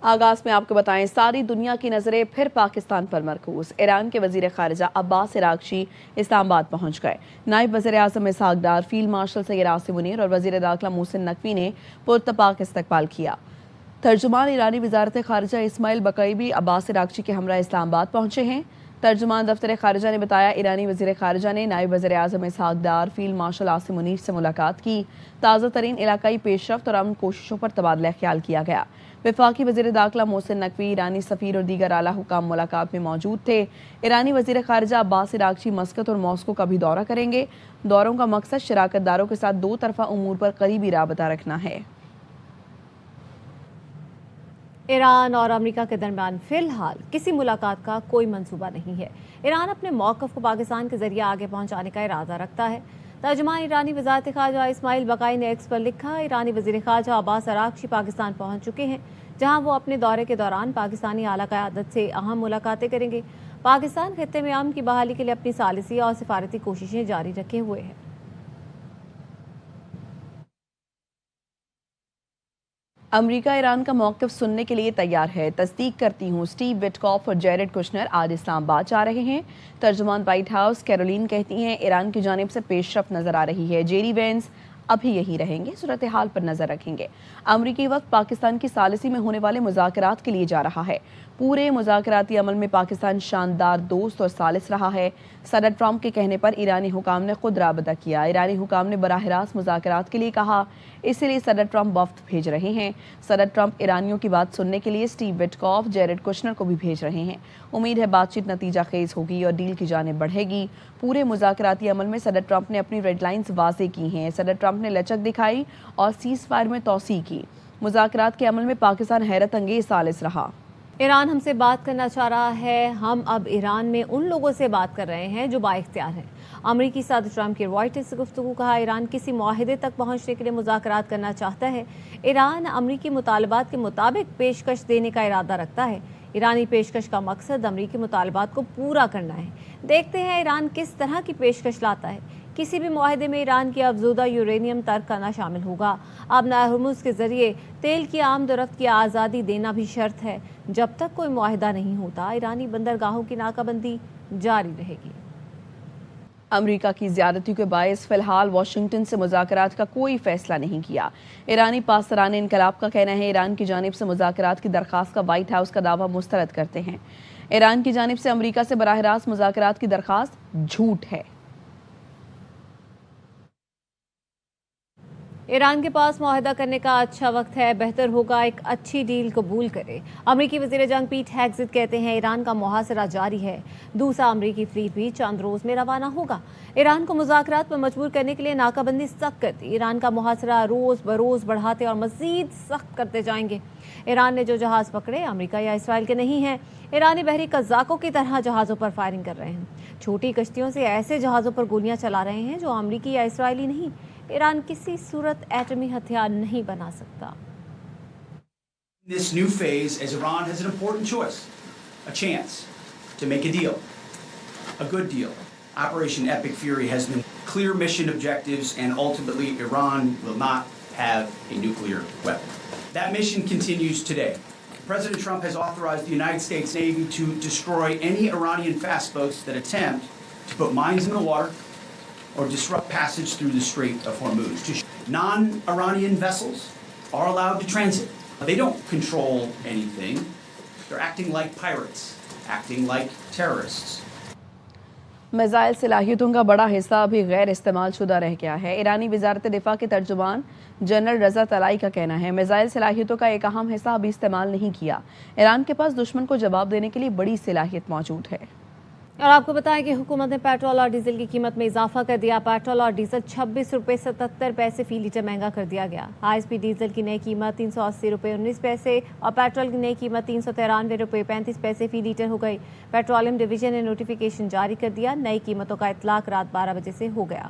آغاز میں آپ کو بتائیں ساری دنیا کی نظریں پھر پاکستان پر مرکوز۔ ایران کے وزیر خارجہ عباس عراقچی اسلام آباد پہنچ گئے۔ نائب وزیر اعظم اسحاق ڈار، فیلڈ مارشل سید عاصم منیر اور وزیر داخلہ محسن نقوی نے پرتپاک استقبال کیا۔ ترجمان ایرانی وزارت خارجہ اسماعیل بقائی بھی عباس عراقچی کے ہمراہ اسلام آباد پہنچے ہیں۔ ترجمان دفتر خارجہ نے بتایا ایرانی وزیر خارجہ نے نائب وزیر اعظم اسحاق ڈار، فیلڈ مارشل عاصم منیر سے ملاقات کی۔ تازہ ترین علاقائی پیش رفت اور امن کوششوں پر تبادلہ خیال کیا گیا۔ وفاقی وزیر داخلہ محسن نقوی، ایرانی سفیر اور دیگر اعلیٰ حکام ملاقات میں موجود تھے۔ ایرانی وزیر خارجہ عباس عراقچی مسقط اور ماسکو کا بھی دورہ کریں گے۔ دوروں کا مقصد شراکت داروں کے ساتھ دو طرفہ امور پر قریبی رابطہ رکھنا ہے۔ ایران اور امریکہ کے درمیان فی الحال کسی ملاقات کا کوئی منصوبہ نہیں ہے۔ ایران اپنے موقف کو پاکستان کے ذریعے آگے پہنچانے کا ارادہ رکھتا ہے۔ ترجمان ایرانی وزارت خارجہ اسماعیل بقائی نے ایکس پر لکھا، ایرانی وزیر خارجہ عباس عراقچی پاکستان پہنچ چکے ہیں، جہاں وہ اپنے دورے کے دوران پاکستانی اعلیٰ قیادت سے اہم ملاقاتیں کریں گے۔ پاکستان خطے میں امن کی بحالی کے لیے اپنی ثالثی اور سفارتی کوششیں جاری رکھے ہوئے ہے۔ امریکہ ایران کا موقف سننے کے لیے تیار ہے، تصدیق کرتی ہوں۔ اسٹیو وٹکاف اور جیرڈ کشنر آج اسلام آباد جا رہے ہیں۔ ترجمان وائٹ ہاؤس کیرولین کہتی ہیں ایران کی جانب سے پیش رفت نظر آ رہی ہے۔ جیری وینس ابھی یہی رہیں گے، صورتحال پر نظر رکھیں گے۔ امریکی وقت پاکستان کی ثالثی میں ہونے والے مذاکرات کے لیے جا رہا ہے۔ پورے مذاکراتی عمل میں پاکستان شاندار دوست اور ثالث رہا ہے۔ صدر ٹرمپ کے کہنے پر ایرانی حکام نے خود رابطہ کیا۔ ایرانی حکام نے براہ راست مذاکرات کے لیے کہا، اسی لیے صدر ٹرمپ وفد بھیج رہے ہیں۔ صدر ٹرمپ ایرانیوں کی بات سننے کے لیے اسٹیو وٹکاف، جیرڈ کشنر کو بھی بھیج رہے ہیں۔ امید ہے بات چیت نتیجہ خیز ہوگی اور ڈیل کی جانب بڑھے گی۔ پورے مذاکراتی عمل میں صدر ٹرمپ نے اپنی ریڈ لائنز واضح کی ہیں۔ صدر ٹرمپ نے لچک دکھائی اور سیز فائر میں توسیع کی۔ مذاکرات کے عمل میں پاکستان حیرت انگیز ثالث رہا۔ ایران ہم سے بات کرنا چاہ رہا ہے، ہم اب ایران میں ان لوگوں سے بات کر رہے ہیں جو بااختیار ہیں۔ امریکی صدر ٹرمپ کی روائٹرز سے گفتگو، کہا ایران کسی معاہدے تک پہنچنے کے لیے مذاکرات کرنا چاہتا ہے۔ ایران امریکی مطالبات کے مطابق پیشکش دینے کا ارادہ رکھتا ہے۔ ایرانی پیشکش کا مقصد امریکی مطالبات کو پورا کرنا ہے۔ دیکھتے ہیں ایران کس طرح کی پیشکش لاتا ہے۔ کسی بھی معاہدے میں ایران کی افزودہ یورینیم ترک کرنا شامل ہوگا۔ اب نئے ہرمز کے ذریعے تیل کی آمد و رفت کی آزادی دینا بھی شرط ہے۔ جب تک کوئی معاہدہ نہیں ہوتا، ایرانی بندرگاہوں کی ناکہ بندی جاری رہے گی۔ امریکہ کی زیادتی کے باعث فی الحال واشنگٹن سے مذاکرات کا کوئی فیصلہ نہیں کیا۔ ایرانی پاسداران انقلاب کا کہنا ہے ایران کی جانب سے مذاکرات کی درخواست کا وائٹ ہاؤس کا دعویٰ مسترد کرتے ہیں۔ ایران کی جانب سے امریکہ سے براہ راست مذاکرات کی درخواست جھوٹ ہے۔ ایران کے پاس معاہدہ کرنے کا اچھا وقت ہے، بہتر ہوگا ایک اچھی ڈیل قبول کرے۔ امریکی وزیر جنگ پیٹ ہیگزٹ کہتے ہیں ایران کا محاصرہ جاری ہے، دوسرا امریکی فلیٹ بھی چند روز میں روانہ ہوگا۔ ایران کو مذاکرات پر مجبور کرنے کے لیے ناکہ بندی سخت کرتی، ایران کا محاصرہ روز بروز بڑھاتے اور مزید سخت کرتے جائیں گے۔ ایران نے جو جہاز پکڑے امریکہ یا اسرائیل کے نہیں ہیں، ایرانی بحری قزاقوں کی طرح جہازوں پر فائرنگ کر رہے ہیں، چھوٹی کشتیوں سے ایسے جہازوں پر گولیاں چلا رہے ہیں جو امریکی یا اسرائیلی نہیں۔ ایران کسی صورت ایٹمی ہتھیار نہیں بنا سکتا۔ This new phase, as Iran has an important choice, a chance to make a deal, a good deal. Operation Epic Fury has been clear mission objectives, and ultimately Iran will not have a nuclear weapon. That mission continues today. President Trump has authorized the United States Navy to destroy any Iranian fast boats that attempt to put mines in the water or disrupt passage through the Strait of Hormuz. Non-Iranian vessels are allowed to transit. They don't control anything. They're acting like pirates, acting like terrorists. Missile صلاحیتوں کا بڑا حصہ ابھی غیر استعمال شدہ رہ گیا ہے۔ ایرانی وزارت دفاع کے ترجمان جنرل رضا طلائی کا کہنا ہے میزائل صلاحیتوں کا ایک اہم حصہ ابھی استعمال نہیں کیا۔ ایران کے پاس دشمن کو جواب دینے کے لیے بڑی صلاحیت موجود ہے۔ اور آپ کو بتائیں کہ حکومت نے پیٹرول اور ڈیزل کی قیمت میں اضافہ کر دیا۔ پیٹرول اور ڈیزل 26 روپے 77 پیسے فی لیٹر مہنگا کر دیا گیا۔ ہائی اسپیڈ ڈیزل کی نئی قیمت 380 روپے 19 پیسے اور پیٹرول کی نئی قیمت 393 روپے 35 پیسے فی لیٹر ہو گئی۔ پیٹرولیم ڈویژن نے نوٹیفیکیشن جاری کر دیا، نئی قیمتوں کا اطلاق رات 12 بجے سے ہو گیا۔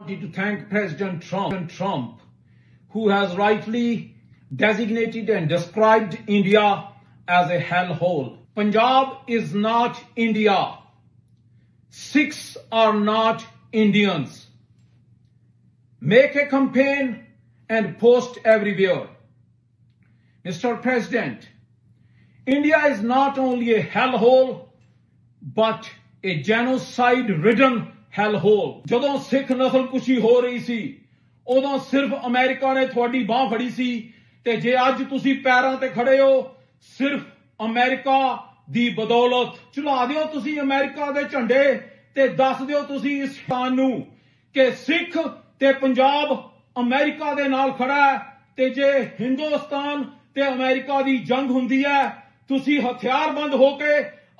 To thank President Trump, who has rightly designated and described India as a hellhole. Punjab is not India. Sikhs are not Indians. Make a campaign and post everywhere. Mr. President, India is not only a hellhole, but a genocide-ridden hellhole. ਜਦੋਂ ਸਿੱਖ ਨਸਲਕੁਸ਼ੀ ਹੋ ਰਹੀ ਸੀ ਉਦੋਂ ਸਿਰਫ America ਨੇ ਤੁਹਾਡੀ ਬਾਹ ਫੜੀ ਸੀ ਤੇ ਜੇ ਅੱਜ ਤੁਸੀਂ ਪੈਰਾਂ ਤੇ ਖੜੇ ਹੋ ਸਿਰਫ ਅਮਰੀਕਾ ਦੀ ਬਦੌਲਤ। ਚੁਲਾ ਦਿਓ ਤੁਸੀਂ ਅਮਰੀਕਾ ਦੇ ਝੰਡੇ ਤੇ ਦੱਸ ਦਿਓ ਤੁਸੀਂ ਇਸ ਖਾਨ ਨੂੰ ਕਿ ਸਿੱਖ ਤੇ ਪੰਜਾਬ ਅਮਰੀਕਾ ਦੇ ਨਾਲ ਖੜਾ ਹੈ ਤੇ ਜੇ ਹਿੰਦੁਸਤਾਨ ਤੇ ਅਮਰੀਕਾ ਦੀ ਜੰਗ ਹੁੰਦੀ ਹੈ ਤੁਸੀਂ ਹਥਿਆਰਬੰਦ ਹੋ ਕੇ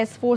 S4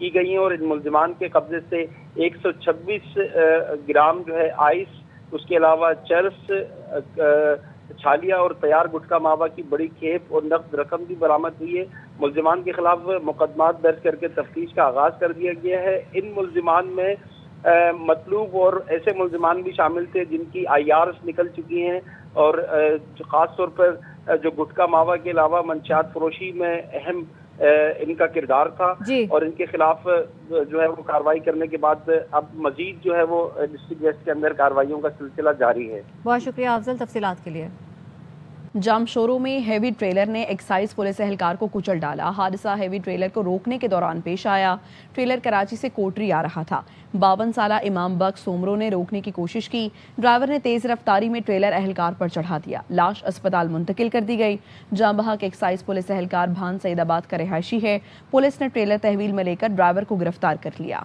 کی گئی ہیں اور ان ملزمان کے قبضے سے 126 گرام جو ہے آئس، اس کے علاوہ چرس، چھالیہ اور تیار گٹکا ماوا کی بڑی کھیپ اور نقد رقم بھی برآمد ہوئی ہے۔ ملزمان کے خلاف مقدمات درج کر کے تفتیش کا آغاز کر دیا گیا ہے۔ ان ملزمان میں مطلوب اور ایسے ملزمان بھی شامل تھے جن کی IRs نکل چکی ہیں اور خاص طور پر جو گٹکا ماوا کے علاوہ منشیات فروشی میں اہم ان کا کردار تھا اور ان کے خلاف جو ہے وہ کارروائی کرنے کے بعد اب مزید جو ہے وہ ڈسٹرکٹ ویسٹ کے اندر کارروائیوں کا سلسلہ جاری ہے۔ بہت شکریہ افضل تفصیلات کے لیے۔ جام شورو میں ہیوی ٹریلر نے ایکسائز پولیس اہلکار کو کچل ڈالا۔ حادثہ ہیوی ٹریلر کو روکنے کے دوران پیش آیا۔ ٹریلر کراچی سے کوٹری آ رہا تھا۔ 52 سالہ امام بخش سومرو نے روکنے کی کوشش کی، ڈرائیور نے تیز رفتاری میں ٹریلر اہلکار پر چڑھا دیا۔ لاش اسپتال منتقل کر دی گئی۔ جام بحق ایکسائز پولیس اہلکار بھان سعید آباد کا رہائشی ہے۔ پولیس نے ٹریلر تحویل میں لے کر ڈرائیور کو گرفتار کر لیا۔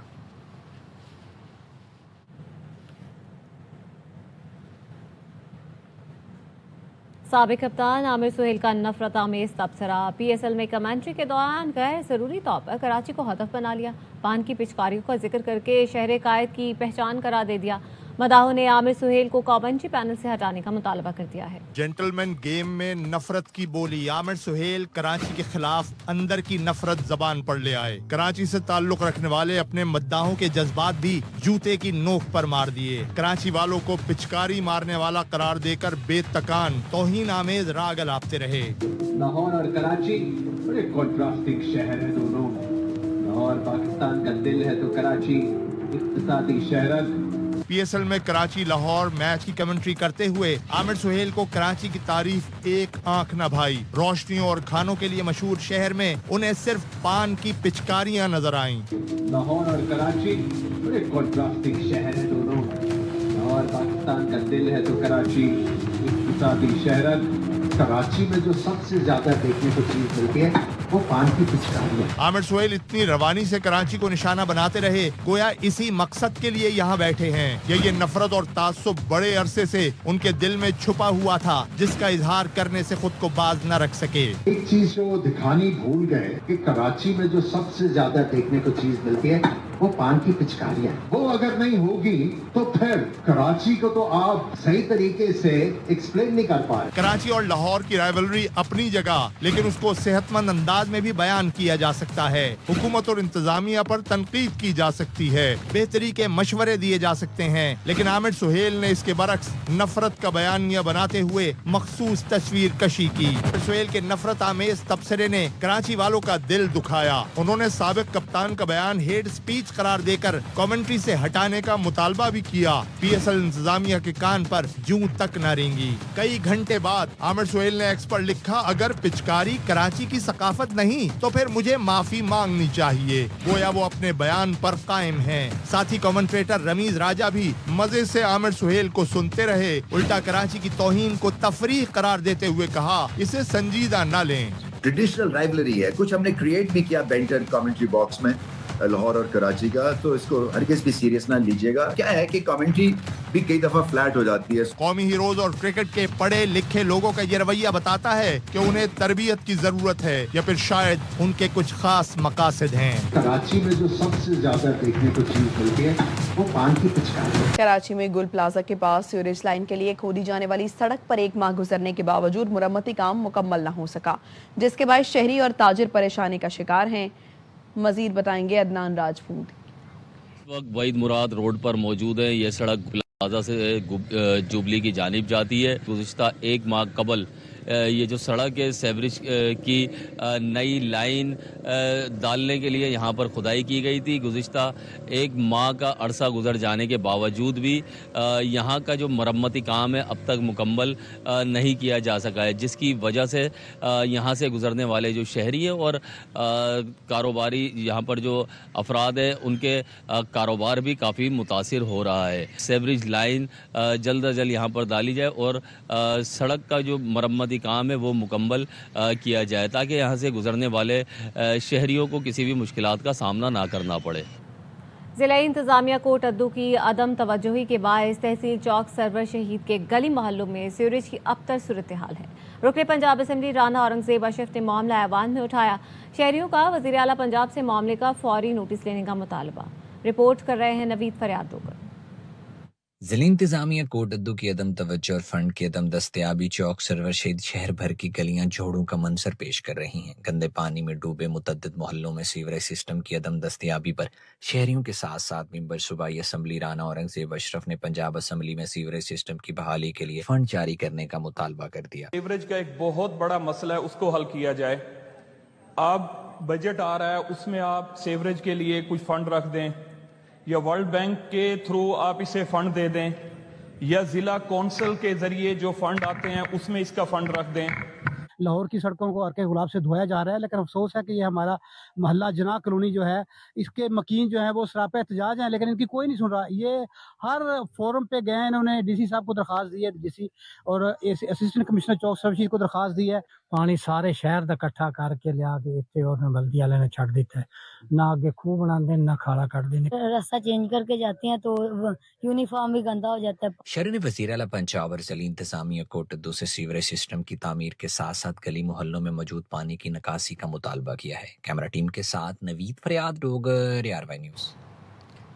سابق کپتان عامر سہیل کا نفرت آمیز تبصرہ۔ PSL میں کمنٹری کے دوران غیر ضروری طور پر کراچی کو ہدف بنا لیا، پان کی پچکاریوں کا ذکر کر کے شہر قائد کی پہچان قرار دے دیا۔ مداحوں نے عامر سہیل کو کامنٹری پینل سے ہٹانے کا مطالبہ کر دیا ہے۔ جنٹلمین گیم میں نفرت کی بولی، عامر سہیل کراچی کے خلاف اندر کی نفرت زبان پر لے آئے۔ کراچی سے تعلق رکھنے والے اپنے مداحوں کے جذبات بھی جوتے کی نوک پر مار دیے۔ کراچی والوں کو پچکاری مارنے والا قرار دے کر بے تکان توہین آمیز راگ الاپتے رہے۔ لاہور اور کراچی بڑے کنٹراسٹنگ شہر ہیں دونوں۔ لاہور پاکستان کا دل ہے تو کراچی اقتصادی شہرت۔ PSL میں کراچی لاہور میچ کی کمنٹری کرتے ہوئے عامر سہیل کو کراچی کی تعریف ایک آنکھ نہ بھائی۔ روشنیوں اور کھانوں کے لیے مشہور شہر میں انہیں صرف پان کی پچکاریاں نظر آئیں۔ لاہور اور کراچی بڑے کنٹراسٹنگ شہر ہیں دونوں۔ لاہور پاکستان کا دل ہے تو کراچی اقتصادی شہرت۔ کراچی میں جو سب سے زیادہ دیکھنے کو چیز ملتی ہے وہ پان کی پچکاریاں۔ عامر سہیل اتنی روانی سے کراچی کو نشانہ بناتے رہے گویا اسی مقصد کے لیے یہاں بیٹھے ہیں۔ یہ نفرت اور تعصب بڑے عرصے سے ان کے دل میں چھپا ہوا تھا جس کا اظہار کرنے سے خود کو باز نہ رکھ سکے۔ ایک چیز جو دکھانی بھول گئے کہ کراچی میں جو سب سے زیادہ دیکھنے کو چیز ملتی ہے وہ پان کی پچکاریاں۔ وہ اگر نہیں ہوگی تو پھر کراچی کو تو آپ صحیح طریقے سے ایکسپلین نہیں کر پائے۔ کراچی اور لاہور کی رائیولری اپنی جگہ، لیکن اس کو صحت مند انداز میں بھی بیان کیا جا سکتا ہے۔ حکومت اور انتظامیہ پر تنقید کی جا سکتی ہے، بہتری کے مشورے دیے جا سکتے ہیں، لیکن عامر سہیل نے اس کے برعکس نفرت کا بیانیہ بناتے ہوئے مخصوص تصویر کشی کی۔ عامر سہیل کے نفرت آمیز تبصرے نے کراچی والوں کا دل دکھایا۔ انہوں نے سابق کپتان کا بیان ہیٹ اسپیچ قرار دے کر کامنٹری سے ہٹانے کا مطالبہ بھی کیا۔ PSL انتظامیہ کے کان پر جوں تک نہ رینگی۔ کئی گھنٹے بعد عامر سہیل نے ایکس پر لکھا، اگر پچکاری کراچی کی ثقافت نہیں تو پھر مجھے معافی مانگنی چاہیے۔ گویا وہ اپنے بیان پر قائم ہیں۔ ساتھی کمنٹریٹر رمیز راجہ بھی مزے سے عامر سہیل کو سنتے رہے، الٹا کراچی کی توہین کو تفریح قرار دیتے ہوئے کہا اسے سنجیدہ نہ لیں۔ ٹریڈیشنل رائیولری ہے، کچھ ہم نے کریٹ بھی کیا بینٹر کامنٹری باکس میں لاہور اور کراچی کا، تو اس کو ہرگز بھی سیریس نہ لیجیے گا۔ کیا ہے کہ کامنٹری بھی کئی دفعہ فلیٹ ہو جاتی ہے۔ قومی ہیروز اور کرکٹ کے پڑھے لکھے لوگوں کا یہ رویہ بتاتا ہے کہ انہیں تربیت کی ضرورت ہے یا پھر شاید ان کے کچھ خاص مقاصد ہیں۔ کراچی میں جو سب سے زیادہ دیکھنے کو چیز ملتی ہے وہ پان کی پچکاری۔ کراچی میں گل پلازا کے پاس سیوریج لائن کے لیے کھودی جانے والی سڑک پر 1 ماہ گزرنے کے باوجود مرمتی کام مکمل نہ ہو سکا، جس کے باعث شہری اور تاجر پریشانی کا شکار ہیں۔ مزید بتائیں گے عدنان راجپوت۔ اس وقت وحید مراد روڈ پر موجود ہے۔ یہ سڑک پلازا سے جوبلی کی جانب جاتی ہے۔ گزشتہ 1 ماہ قبل یہ جو سڑک ہے سیوریج کی نئی لائن ڈالنے کے لیے یہاں پر کھدائی کی گئی تھی۔ گزشتہ 1 ماہ کا عرصہ گزر جانے کے باوجود بھی یہاں کا جو مرمتی کام ہے اب تک مکمل نہیں کیا جا سکا ہے، جس کی وجہ سے یہاں سے گزرنے والے جو شہری ہیں اور کاروباری یہاں پر جو افراد ہیں ان کے کاروبار بھی کافی متاثر ہو رہا ہے۔ سیوریج لائن جلد از جلد یہاں پر ڈالی جائے اور سڑک کا جو مرمتی کام ہے وہ مکمل کیا جائے تاکہ یہاں سے گزرنے والے شہریوں کو کسی بھی مشکلات کا سامنا نہ کرنا پڑے۔ ضلع انتظامیہ کوٹ ادو کی عدم توجہی کے باعث تحصیل چوک سرور شہید کے گلی محلوں میں سیوریج کی ابتر صورتحال ہے۔ رکن پنجاب اسمبلی رانا اورنگزیب اشرف نے معاملہ ایوان میں اٹھایا۔ شہریوں کا وزیر اعلیٰ پنجاب سے معاملے کا فوری نوٹس لینے کا مطالبہ۔ رپورٹ کر رہے ہیں نوید فریاد دوگر۔ ضلع انتظامیہ کوٹ ادو کی عدم توجہ اور فنڈ کی عدم دستیابی چوک سرور شہید شہر بھر کی گلیاں جھوڑوں کا منظر پیش کر رہی ہیں۔ گندے پانی میں ڈوبے متعدد محلوں میں سیوریج سسٹم کی عدم دستیابی پر شہریوں کے ساتھ ساتھ ممبر صوبائی اسمبلی رانا اورنگزیب اشرف نے پنجاب اسمبلی میں سیوریج سسٹم کی بحالی کے لیے فنڈ جاری کرنے کا مطالبہ کر دیا۔ سیوریج کا ایک بہت بڑا مسئلہ ہے، اس کو حل کیا جائے۔ اب بجٹ آ رہا ہے، اس میں آپ سیوریج کے لیے کچھ فنڈ رکھ دیں، یا ورلڈ بینک کے تھرو آپ اسے فنڈ دے دیں، یا ضلع کونسل کے ذریعے جو فنڈ آتے ہیں اس میں اس کا فنڈ رکھ دیں۔ لاہور کی سڑکوں کو عرق گلاب سے دھویا جا رہا ہے، لیکن افسوس ہے کہ یہ ہمارا محلہ جناح کالونی جو ہے، اس کے مکین جو ہیں وہ سراپا احتجاج ہیں، لیکن ان کی کوئی نہیں سن رہا۔ یہ ہر فورم پہ گئے ہیں، انہوں نے ڈی سی صاحب کو درخواست دی ہے، ڈی سی اور اسسٹنٹ کمشنر چوک سروشید کو درخواست دی ہے۔ پانی سارے شہر دا اکٹھا کر کے لیا کے اتنے اور بلدی والے نے چھڑ دیتا ہے، نہ آگے خوہ بنا دیں نہ کھاڑا کر دیں۔ راستہ چینج کر کے جاتے ہیں تو یونیفارم بھی گندا ہو جاتا ہے۔ شہر نے وزیر اعلیٰ پنجاب اور ضلع انتظامیہ کوٹ ادو سے سیوریج سسٹم کی تعمیر کے ساتھ ساتھ گلی محلوں میں موجود پانی کی نکاسی کا مطالبہ کیا ہے۔ کیمرہ ٹیم کے ساتھ نوید فریاد ڈوگر، ARY نیوز۔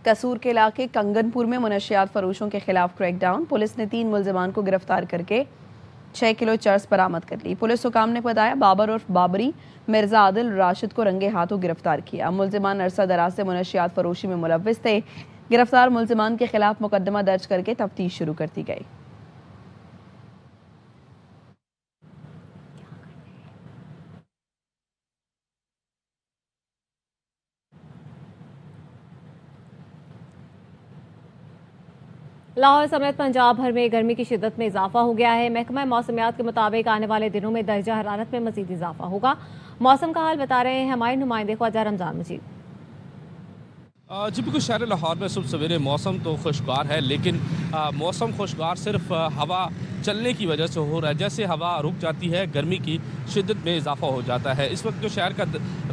قصور کے علاقے کنگن پور میں منشیات فروشوں کے خلاف کریک ڈاؤن، پولیس نے 3 ملزمان کو گرفتار کر کے 6 کلو چرس برآمد کر لی۔ پولیس حکام نے بتایا بابر عرف بابری، مرزا عادل، راشد کو رنگے ہاتھوں گرفتار کیا۔ ملزمان عرصہ دراز سے منشیات فروشی میں ملوث تھے۔ گرفتار ملزمان کے خلاف مقدمہ درج کر کے تفتیش شروع کر دی گئی۔ لاہور سمیت پنجاب بھر میں گرمی کی شدت میں اضافہ ہو گیا ہے۔ محکمہ موسمیات کے مطابق آنے والے دنوں میں درجہ حرارت میں مزید اضافہ ہوگا۔ موسم کا حال بتا رہے ہیں ہمارے نمائندے خواجہ رمضان مجید۔ جی بالکل، شہر لاہور میں صبح سویرے موسم تو خوشگوار ہے، لیکن موسم خوشگوار صرف ہوا چلنے کی وجہ سے ہو رہا ہے۔ جیسے ہوا رک جاتی ہے گرمی کی شدت میں اضافہ ہو جاتا ہے۔ اس وقت جو شہر کا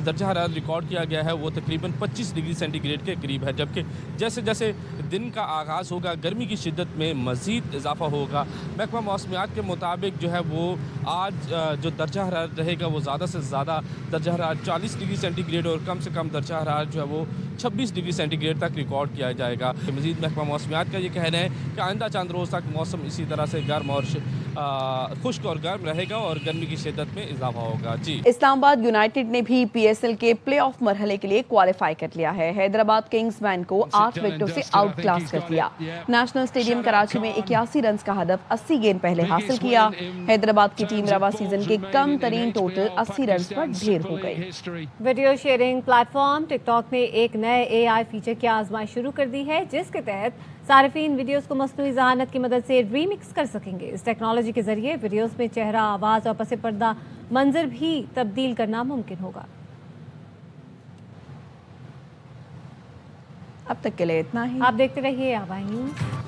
درجہ حرارت ریکارڈ کیا گیا ہے وہ تقریباً 25 ڈگری سینٹی گریڈ کے قریب ہے، جبکہ جیسے جیسے دن کا آغاز ہوگا گرمی کی شدت میں مزید اضافہ ہوگا۔ محکمہ موسمیات کے مطابق جو ہے وہ آج جو درجہ حرارت رہے گا وہ زیادہ سے زیادہ درجہ حرارت 40 ڈگری سینٹی گریڈ اور کم سے کم درجہ حرارت جو ہے وہ 26 ڈگری سینٹی گریڈ تک ریکارڈ کیا جائے گا۔ مزید محکمہ موسمیات کا یہ کہنا ہے کہ آئندہ چند روز تک موسم اسی طرح سے گرم اور خشک اور گرم رہے گا اور گرمی کی شدت میں اضافہ ہوگا۔ جی، اسلام آباد یونائیٹڈ نے بھی PSL کے پلے آف مرحلے کے لیے کوالیفائی کر لیا ہے۔ حیدرآباد کنگز مین کو 8 وکٹوں سے آؤٹ کلاس کر دیا۔ نیشنل اسٹیڈیم کراچی میں 81 رنز کا ہدف 80 گیند پہلے حاصل کیا۔ حیدرآباد کی ٹیم رواں سیزن کے کم ترین ٹوٹل 80 رنز پر ڈھیر ہو گئی۔ ویڈیو شیئرنگ پلیٹ فارم ٹک ٹاک نے ایک نئے AI فیچر کی آزمائش شروع کر دی ہے، جس کے تحت صارفین ویڈیوز کو مصنوعی ذہانت کی مدد سے ریمکس کر سکیں گے۔ اس ٹیکنالوجی کے ذریعے ویڈیوز میں چہرہ، آواز اور پس پردہ منظر بھی تبدیل کرنا ممکن ہوگا۔ اب تک کے لیے اتنا ہی۔ آپ دیکھتے رہیے ARY نیوز۔